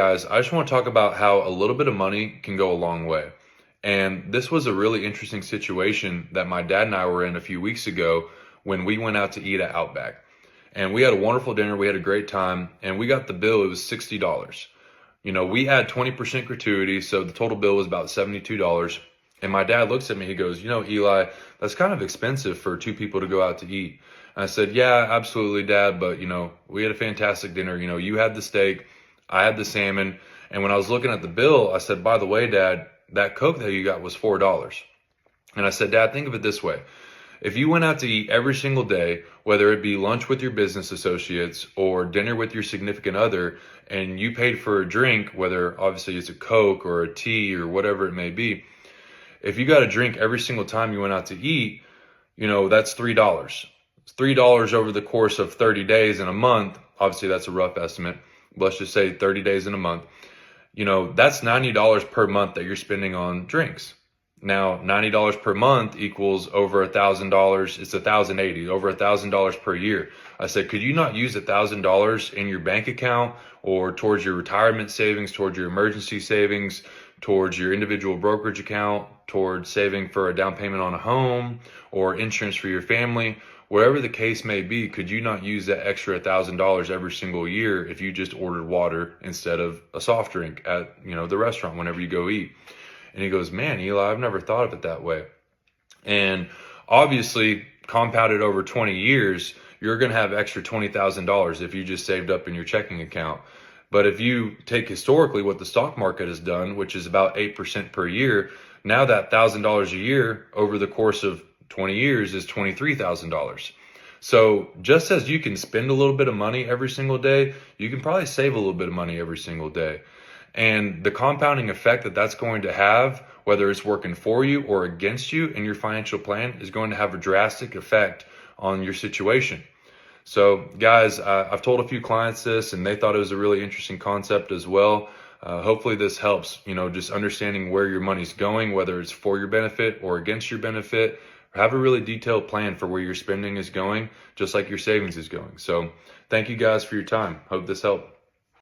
Guys, I just want to talk about how a little bit of money can go a long way. And this was a really interesting situation that my dad and I were in a few weeks ago when we went out to eat at Outback. And we had a wonderful dinner, we had a great time, and we got the bill, it was $60. You know, we had 20% gratuity, so the total bill was about $72. And my dad looks at me, he goes, Eli, that's kind of expensive for two people to go out to eat. And I said, yeah, absolutely, Dad, but we had a fantastic dinner. You had the steak, I had the salmon, and when I was looking at the bill, I said, by the way, Dad, that Coke that you got was $4. And I said, Dad, think of it this way. If you went out to eat every single day, whether it be lunch with your business associates or dinner with your significant other, and you paid for a drink, whether obviously it's a Coke or a tea or whatever it may be, if you got a drink every single time you went out to eat, that's $3. It's $3 over the course of 30 days in a month. Obviously, that's a rough estimate. Let's just say 30 days in a month. That's $90 per month that you're spending on drinks. Now, $90 per month equals over $1,000. It's $1,080, over $1,000 per year. I said, could you not use $1,000 in your bank account or towards your retirement savings, towards your emergency savings, towards your individual brokerage account, towards saving for a down payment on a home or insurance for your family? Whatever the case may be, could you not use that extra $1,000 every single year if you just ordered water instead of a soft drink at the restaurant whenever you go eat? And he goes, man, Eli, I've never thought of it that way. And obviously, compounded over 20 years, you're going to have extra $20,000 if you just saved up in your checking account. But if you take historically what the stock market has done, which is about 8% per year, now that $1,000 a year over the course of 20 years is $23,000. So just as you can spend a little bit of money every single day, you can probably save a little bit of money every single day. And the compounding effect that that's going to have, whether it's working for you or against you in your financial plan, is going to have a drastic effect on your situation. So guys, I've told a few clients this and they thought it was a really interesting concept as well. Hopefully this helps, just understanding where your money's going, whether it's for your benefit or against your benefit. Have a really detailed plan for where your spending is going, just like your savings is going. So thank you guys for your time. Hope this helped.